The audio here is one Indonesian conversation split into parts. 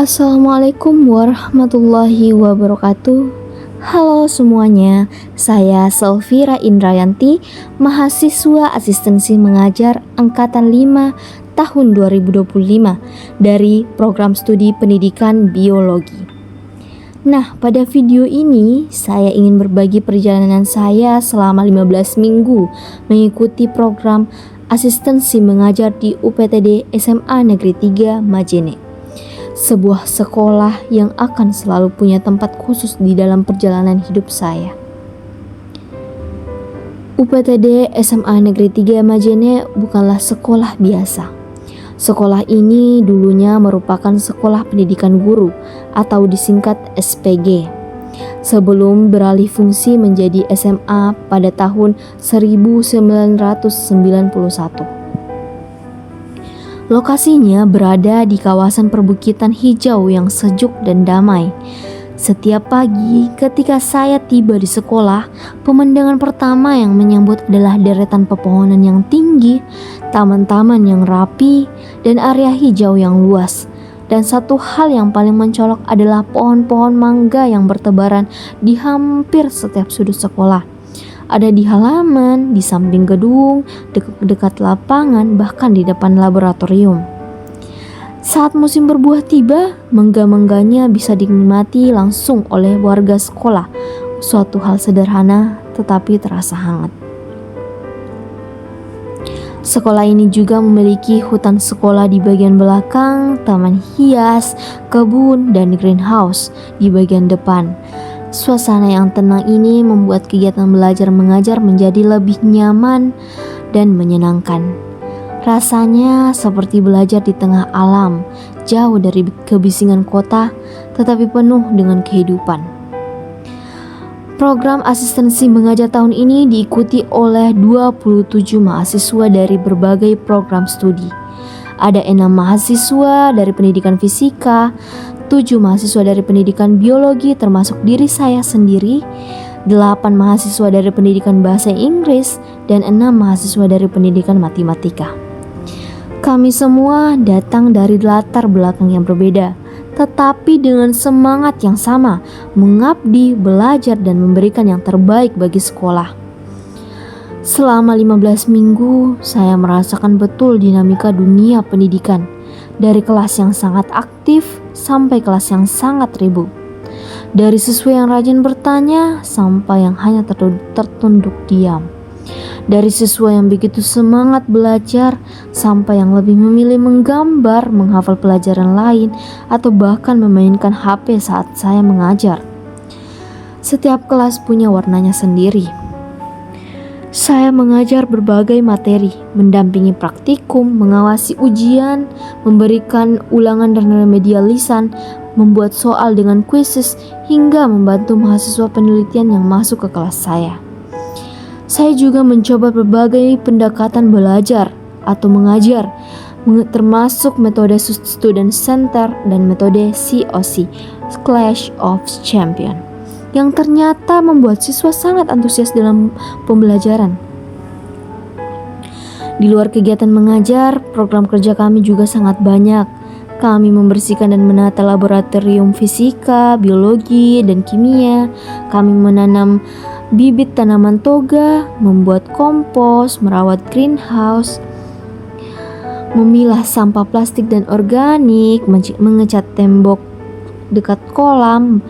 Assalamualaikum warahmatullahi wabarakatuh. Halo semuanya, saya Selvira Indrayanti, mahasiswa asistensi mengajar angkatan 5 tahun 2025 dari program studi pendidikan biologi. Nah, pada video ini saya ingin berbagi perjalanan saya selama 15 minggu mengikuti program asistensi mengajar di UPTD SMA Negeri 3 Majene. Sebuah sekolah yang akan selalu punya tempat khusus di dalam perjalanan hidup saya. UPTD SMA Negeri 3 Majene bukanlah sekolah biasa. Sekolah ini dulunya merupakan sekolah pendidikan guru atau disingkat SPG. Sebelum beralih fungsi menjadi SMA pada tahun 1991. Lokasinya berada di kawasan perbukitan hijau yang sejuk dan damai. Setiap pagi ketika saya tiba di sekolah, pemandangan pertama yang menyambut adalah deretan pepohonan yang tinggi, taman-taman yang rapi, dan area hijau yang luas. Dan satu hal yang paling mencolok adalah pohon-pohon mangga yang bertebaran di hampir setiap sudut sekolah. Ada di halaman, di samping gedung, dekat lapangan, bahkan di depan laboratorium. Saat musim berbuah tiba, mangga-mangganya bisa dinikmati langsung oleh warga sekolah. Suatu hal sederhana tetapi terasa hangat. Sekolah ini juga memiliki hutan sekolah di bagian belakang, taman hias, kebun, dan greenhouse di bagian depan. Suasana yang tenang ini membuat kegiatan belajar mengajar menjadi lebih nyaman dan menyenangkan. Rasanya seperti belajar di tengah alam, jauh dari kebisingan kota, tetapi penuh dengan kehidupan. Program asistensi mengajar tahun ini diikuti oleh 27 mahasiswa dari berbagai program studi. Ada 6 mahasiswa dari pendidikan fisika, 7 mahasiswa dari pendidikan biologi termasuk diri saya sendiri, 8 mahasiswa dari pendidikan bahasa Inggris, dan 6 mahasiswa dari pendidikan matematika. Kami semua datang dari latar belakang yang berbeda, tetapi dengan semangat yang sama, mengabdi, belajar, dan memberikan yang terbaik bagi sekolah. Selama 15 minggu, saya merasakan betul dinamika dunia pendidikan. Dari kelas yang sangat aktif sampai kelas yang sangat ribut. Dari siswa yang rajin bertanya sampai yang hanya tertunduk diam. Dari siswa yang begitu semangat belajar sampai yang lebih memilih menggambar, menghafal pelajaran lain, atau bahkan memainkan HP saat saya mengajar. Setiap kelas punya warnanya sendiri. Saya mengajar berbagai materi, mendampingi praktikum, mengawasi ujian, memberikan ulangan dan remedial lisan, membuat soal dengan kuisis, hingga membantu mahasiswa penelitian yang masuk ke kelas saya. Saya juga mencoba berbagai pendekatan belajar atau mengajar, termasuk metode Student Center dan metode COC, Clash of Champions, yang ternyata membuat siswa sangat antusias dalam pembelajaran. Di luar kegiatan mengajar, program kerja kami juga sangat banyak. Kami membersihkan dan menata laboratorium fisika, biologi, dan kimia. Kami menanam bibit tanaman toga, membuat kompos, merawat greenhouse, memilah sampah plastik dan organik, mengecat tembok dekat kolam,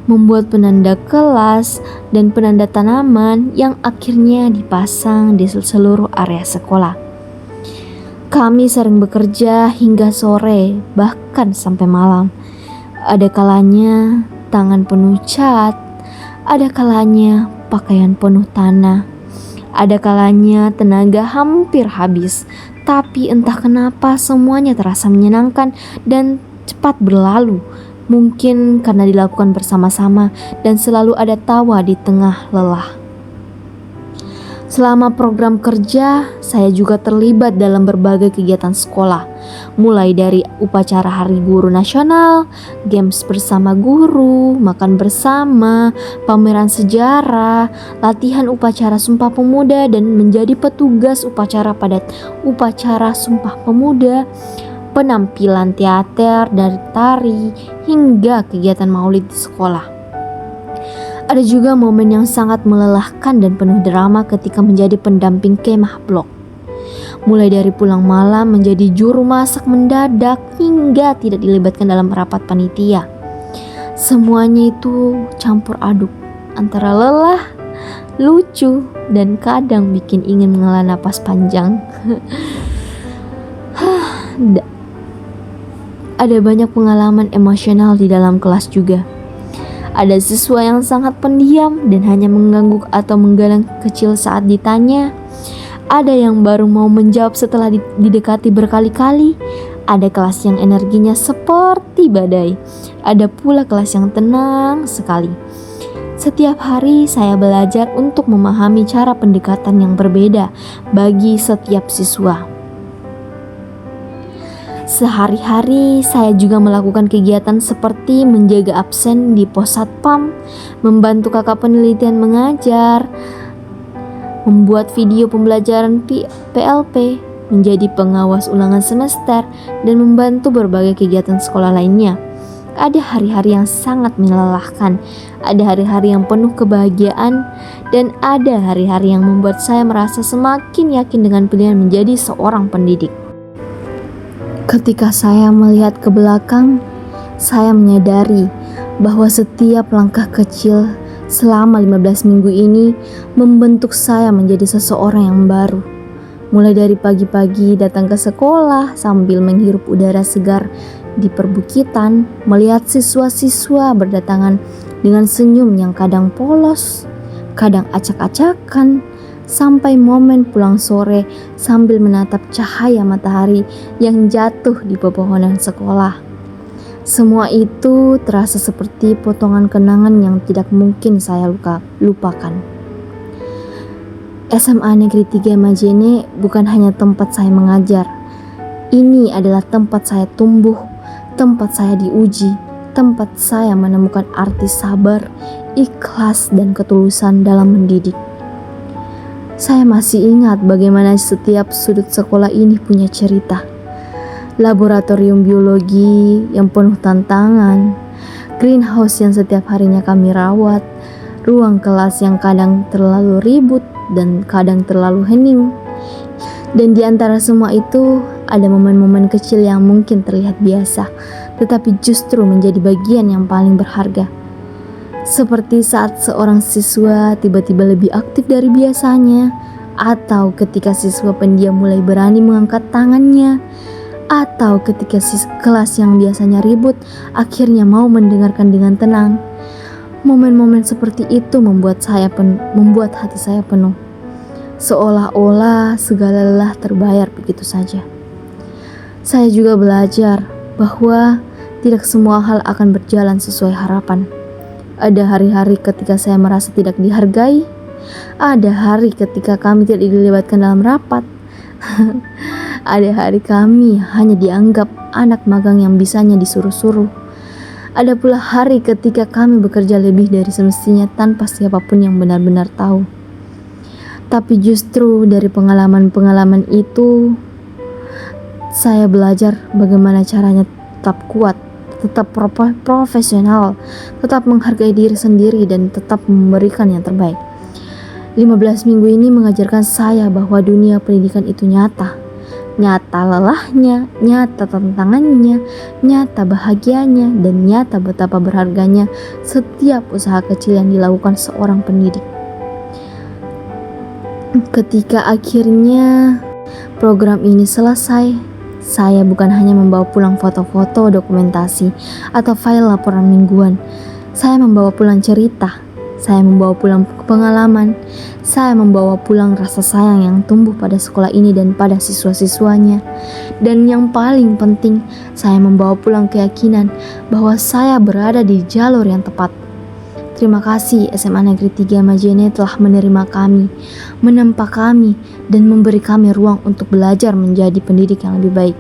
membuat penanda kelas dan penanda tanaman yang akhirnya dipasang di seluruh area sekolah. Kami sering bekerja hingga sore, bahkan sampai malam. Ada kalanya tangan penuh cat, ada kalanya pakaian penuh tanah, ada kalanya tenaga hampir habis. Tapi entah kenapa semuanya terasa menyenangkan dan cepat berlalu. Mungkin karena dilakukan bersama-sama dan selalu ada tawa di tengah lelah. Selama program kerja, saya juga terlibat dalam berbagai kegiatan sekolah. Mulai dari upacara Hari Guru Nasional, games bersama guru, makan bersama, pameran sejarah, latihan upacara Sumpah Pemuda dan menjadi petugas upacara pada upacara Sumpah Pemuda, penampilan teater, dari tari, hingga kegiatan maulid di sekolah. Ada juga momen yang sangat melelahkan dan penuh drama ketika menjadi pendamping kemah blok. Mulai dari pulang malam menjadi juru masak mendadak hingga tidak dilibatkan dalam rapat panitia. Semuanya itu campur aduk antara lelah, lucu, dan kadang bikin ingin menghela napas panjang. Ada banyak pengalaman emosional di dalam kelas juga. Ada siswa yang sangat pendiam dan hanya mengangguk atau menggeleng kecil saat ditanya. Ada yang baru mau menjawab setelah didekati berkali-kali. Ada kelas yang energinya seperti badai. Ada pula kelas yang tenang sekali. Setiap hari saya belajar untuk memahami cara pendekatan yang berbeda bagi setiap siswa. Sehari-hari saya juga melakukan kegiatan seperti menjaga absen di pos satpam, membantu kakak penelitian mengajar, membuat video pembelajaran PLP, menjadi pengawas ulangan semester, dan membantu berbagai kegiatan sekolah lainnya. Ada hari-hari yang sangat melelahkan, ada hari-hari yang penuh kebahagiaan, dan ada hari-hari yang membuat saya merasa semakin yakin dengan pilihan menjadi seorang pendidik. Ketika saya melihat ke belakang, saya menyadari bahwa setiap langkah kecil selama 15 minggu ini membentuk saya menjadi seseorang yang baru. Mulai dari pagi-pagi datang ke sekolah sambil menghirup udara segar di perbukitan, melihat siswa-siswa berdatangan dengan senyum yang kadang polos, kadang acak-acakan, sampai momen pulang sore sambil menatap cahaya matahari yang jatuh di pepohonan sekolah. Semua itu terasa seperti potongan kenangan yang tidak mungkin saya lupakan. SMA Negeri 3 Majene bukan hanya tempat saya mengajar. Ini adalah tempat saya tumbuh, tempat saya diuji, tempat saya menemukan arti sabar, ikhlas, dan ketulusan dalam mendidik. Saya masih ingat bagaimana setiap sudut sekolah ini punya cerita. Laboratorium biologi yang penuh tantangan, greenhouse yang setiap harinya kami rawat, ruang kelas yang kadang terlalu ribut dan kadang terlalu hening. Dan di antara semua itu, ada momen-momen kecil yang mungkin terlihat biasa, tetapi justru menjadi bagian yang paling berharga. Seperti saat seorang siswa tiba-tiba lebih aktif dari biasanya, atau ketika siswa pendiam mulai berani mengangkat tangannya, atau ketika kelas yang biasanya ribut akhirnya mau mendengarkan dengan tenang. Momen-momen seperti itu membuat hati saya penuh. Seolah-olah segala lelah terbayar begitu saja. Saya juga belajar bahwa tidak semua hal akan berjalan sesuai harapan. Ada hari-hari ketika saya merasa tidak dihargai. Ada hari ketika kami tidak dilibatkan dalam rapat. Ada hari kami hanya dianggap anak magang yang bisanya disuruh-suruh. Ada pula hari ketika kami bekerja lebih dari semestinya tanpa siapapun yang benar-benar tahu. Tapi justru dari pengalaman-pengalaman itu, saya belajar bagaimana caranya tetap kuat, tetap profesional, tetap menghargai diri sendiri, dan tetap memberikan yang terbaik. 15 minggu ini mengajarkan saya bahwa dunia pendidikan itu nyata. Nyata lelahnya, nyata tantangannya, nyata bahagianya, dan nyata betapa berharganya setiap usaha kecil yang dilakukan seorang pendidik. Ketika akhirnya program ini selesai, saya bukan hanya membawa pulang foto-foto dokumentasi atau file laporan mingguan. Saya membawa pulang cerita, saya membawa pulang pengalaman, saya membawa pulang rasa sayang yang tumbuh pada sekolah ini dan pada siswa-siswanya. Dan yang paling penting, saya membawa pulang keyakinan bahwa saya berada di jalur yang tepat. Terima kasih SMA Negeri 3 Majene telah menerima kami, menempa kami, dan memberi kami ruang untuk belajar menjadi pendidik yang lebih baik.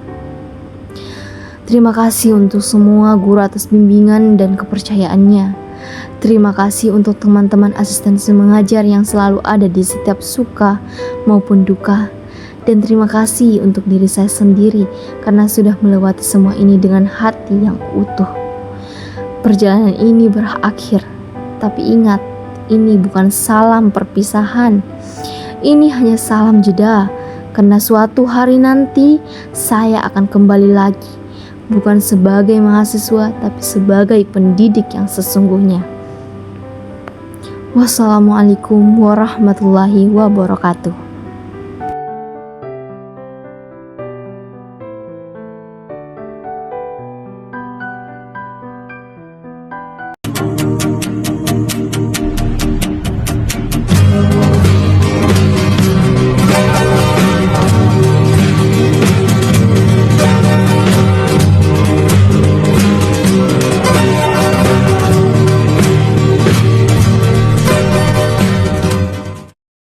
Terima kasih untuk semua guru atas bimbingan dan kepercayaannya. Terima kasih untuk teman-teman asistensi mengajar yang selalu ada di setiap suka maupun duka. Dan terima kasih untuk diri saya sendiri karena sudah melewati semua ini dengan hati yang utuh. Perjalanan ini berakhir, tapi ingat, ini bukan salam perpisahan. Ini hanya salam jeda, karena suatu hari nanti saya akan kembali lagi, bukan sebagai mahasiswa, tapi sebagai pendidik yang sesungguhnya. Wassalamualaikum warahmatullahi wabarakatuh.